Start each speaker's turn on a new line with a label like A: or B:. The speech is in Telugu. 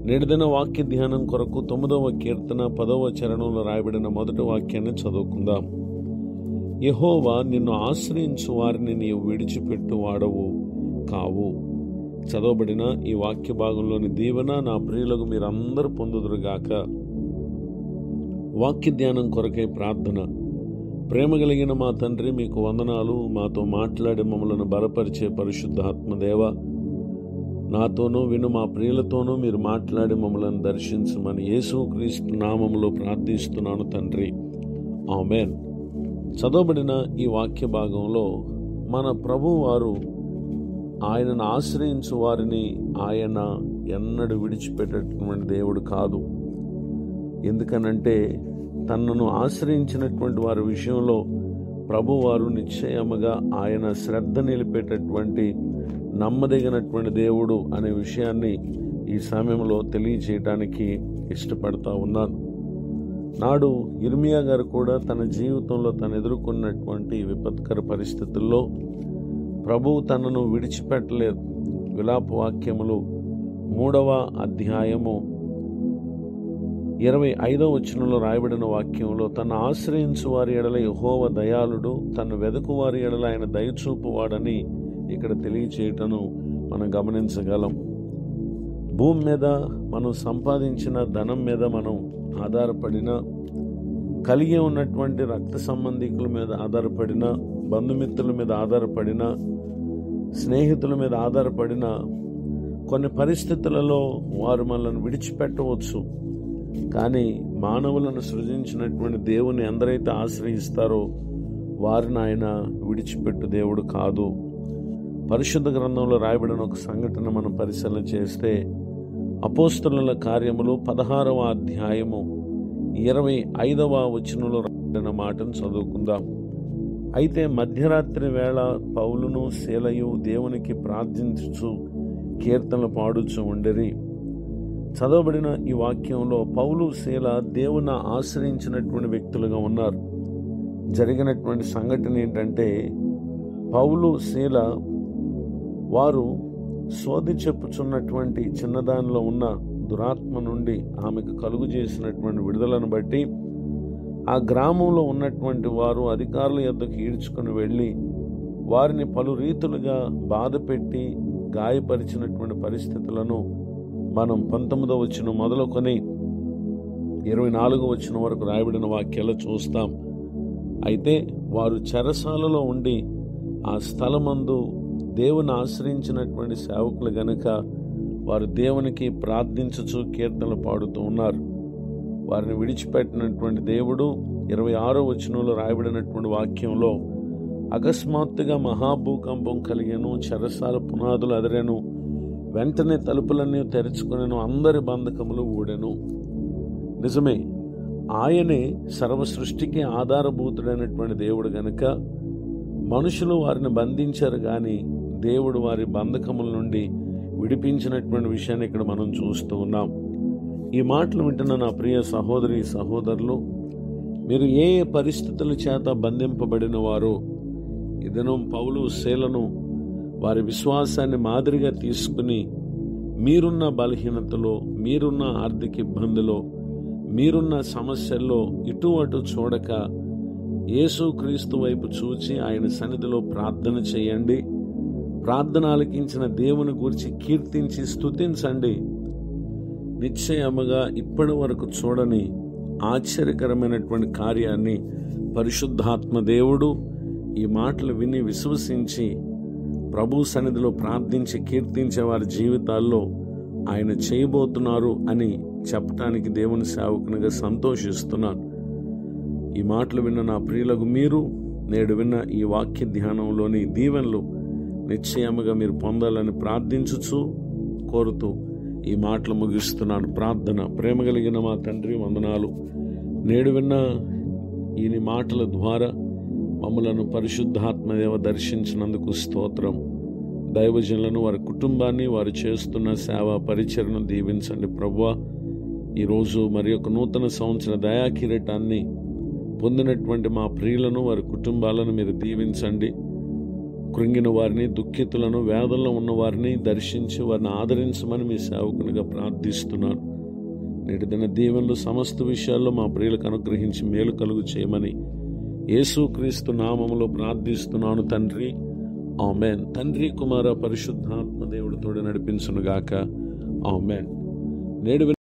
A: నేటిదిన వాక్య ధ్యానం కొరకు 9వ కీర్తన 10వ చరణంలో రాయబడిన మొదటి వాక్యాన్ని చదువుకుందాం. యెహోవా, నిన్ను ఆశ్రయించు వారిని నీవు విడిచిపెట్టు వాడవు కావు. చదవబడిన ఈ వాక్య భాగంలోని దీవెన నా ప్రియులకు మీరందరూ పొందుదురుగాక. వాక్య ధ్యానం కొరకై ప్రార్థన. ప్రేమ కలిగిన మా తండ్రి, మీకు వందనాలు. మాతో మాట్లాడి మమ్మలను బలపరిచే పరిశుద్ధాత్మదేవ, నాతోనూ విను మా ప్రియులతోనూ మీరు మాట్లాడి మమ్మలను దర్శించమని యేసుక్రీస్తు నామములో ప్రార్థిస్తున్నాను తండ్రి, ఆమేన్. చదవబడిన ఈ వాక్య భాగంలో మన ప్రభువు వారు ఆయనను ఆశ్రయించు వారిని ఆయన ఎన్నడూ విడిచిపెట్టేటువంటి దేవుడు కాదు. ఎందుకనంటే తనను ఆశ్రయించినటువంటి వారి విషయంలో ప్రభువారు నిశ్చయముగా ఆయన శ్రద్ధ నిలిపేటటువంటి నమ్మదగినటువంటి దేవుడు అనే విషయాన్ని ఈ సమయంలో తెలియచేయడానికి ఇష్టపడతా ఉన్నాను. నాడు ఇర్మియా గారు కూడా తన జీవితంలో తను ఎదుర్కొన్నటువంటి విపత్కర పరిస్థితుల్లో ప్రభువు తనను విడిచిపెట్టలేదు. విలాప వాక్యములు 3వ అధ్యాయము 25వ వచనంలో రాయబడిన వాక్యంలో, తన ఆశ్రయించు వారి ఎడల యెహోవా దయాళుడు, తను వెదకు వారి ఎడల ఆయన దయచూపువాడని ఇక్కడ తెలియచేయటను మనం గమనించగలం. భూమి మీద మనం సంపాదించిన ధనం మీద మనం ఆధారపడిన, కలిగి ఉన్నటువంటి రక్త సంబంధికుల మీద ఆధారపడిన, బంధుమిత్రుల మీద ఆధారపడిన, స్నేహితుల మీద ఆధారపడిన కొన్ని పరిస్థితులలో వారు మనల్ని విడిచిపెట్టవచ్చు. కానీ మానవులను సృజించినటువంటి దేవుని ఎందరైతే ఆశ్రయిస్తారో వారిని ఆయన విడిచిపెట్టు దేవుడు కాదు. పరిశుద్ధ గ్రంథంలో రాయబడిన ఒక సంఘటన మనం పరిశీలన చేస్తే, అపోస్తలుల కార్యములు 16వ అధ్యాయము 25వ వచనంలో రాయబడిన మాటను చదువుకుందాం. అయితే మధ్యరాత్రి వేళ పౌలును శీలయు దేవునికి ప్రార్థించుచు కీర్తనలు పాడుచు ఉండేరి. చదవబడిన ఈ వాక్యంలో పౌలు శీల దేవుని ఆశ్రయించినటువంటి వ్యక్తులుగా ఉన్నారు. జరిగినటువంటి సంఘటన ఏంటంటే, పౌలు శీల వారు శోధి చెప్పుచున్నటువంటి చిన్నదానిలో ఉన్న దురాత్మ నుండి ఆమెకు కలుగు చేసినటువంటి విడుదలను బట్టి ఆ గ్రామంలో ఉన్నటువంటి వారు అధికారుల యొద్దకు ఈడ్చుకొని వెళ్ళి వారిని పలు రీతులుగా బాధ పెట్టి గాయపరిచినటువంటి పరిస్థితులను మనం 19వ వచనం మొదలుకొని 24వ వచనం వరకు రాయబడిన వాక్యాలు చూస్తాం. అయితే వారు చెరసాలలో ఉండి ఆ స్థలమందు దేవుని ఆశ్రయించినటువంటి సేవకులు గనుక వారు దేవునికి ప్రార్థించుచు కీర్తనలు పాడుతూ ఉన్నారు. వారిని విడిచిపెట్టినటువంటి దేవుడు 26వ వచనంలో రాయబడినటువంటి వాక్యంలో, అకస్మాత్తుగా మహాభూకంపం కలిగెను, చెరసాల పునాదులు అదిరెను, వెంటనే తలుపులన్నీ తెరుచుకొనెను, అందరి బంధకములు ఊడెను. నిజమే, ఆయనే సర్వ సృష్టికి ఆధారభూతుడైనటువంటి దేవుడు గనుక మనుషులు వారిని బంధించారు, కానీ దేవుడు వారి బంధకముల నుండి విడిపించినటువంటి విషయాన్ని ఇక్కడ మనం చూస్తూ ఉన్నాం. ఈ మాటలు వింటున్న నా ప్రియ సహోదరి సహోదరులు, మీరు ఏ పరిస్థితుల చేత బంధింపబడిన వారు, ఈ దినం పౌలు శీలను వారి విశ్వాసాన్ని మాదిరిగా తీసుకుని మీరున్న బలహీనతలో, మీరున్న ఆర్థిక ఇబ్బందిలో, మీరున్న సమస్యల్లో ఇటు అటు చూడక యేసుక్రీస్తు వైపు చూచి ఆయన సన్నిధిలో ప్రార్థన చేయండి. ప్రార్థన ఆలకించిన దేవుని గురించి కీర్తించి స్తుతించండి. నిశ్చయముగా ఇప్పటి వరకు చూడని ఆశ్చర్యకరమైనటువంటి కార్యాన్ని పరిశుద్ధాత్మ దేవుడు ఈ మాటలు విని విశ్వసించి ప్రభు సన్నిధిలో ప్రార్థించి కీర్తించే వారి జీవితాల్లో ఆయన చేయబోతున్నారు అని చెప్పటానికి దేవుని సేవకునిగా సంతోషిస్తున్నాను. ఈ మాటలు విన్న నా ప్రియులకు మీరు నేడు విన్న ఈ వాక్య ధ్యానంలోని దీవెనలు నిశ్చయముగా మీరు పొందాలని ప్రార్థించుచు కోరుతూ ఈ మాటలు ముగిస్తున్నాను. ప్రార్థన. ప్రేమ కలిగిన మా తండ్రి, వందనాలు. నేడు విన్న ఈ మాటల ద్వారా మమ్మలను పరిశుద్ధాత్మదేవ దర్శించినందుకు స్తోత్రం. దైవజనులను, వారి కుటుంబాన్ని, వారు చేస్తున్న సేవ పరిచర్ను దీవించండి ప్రభువా. ఈరోజు మరి ఒక నూతన సంవత్సర దయాకిరీటాన్ని పొందినటువంటి మా ప్రియులను, వారి కుటుంబాలను మీరు దీవించండి. కృంగిన వారిని, దుఃఖితులను, వేదనలో ఉన్న వారిని దర్శించి వారిని ఆదరించమని మీ సేవకునిగా ప్రార్థిస్తున్నాను. నేటి దిన దీవెనలు సమస్త విషయాల్లో మా ప్రియులకు అనుగ్రహించి మేలు కలుగు చేయమని యేసుక్రీస్తు నామములో ప్రార్థిస్తున్నాను తండ్రి. ఆమేన్. తండ్రి, కుమార, పరిశుద్ధాత్మ దేవుడు తోడు నడిపించునుగాక. ఆమేన్. నేడు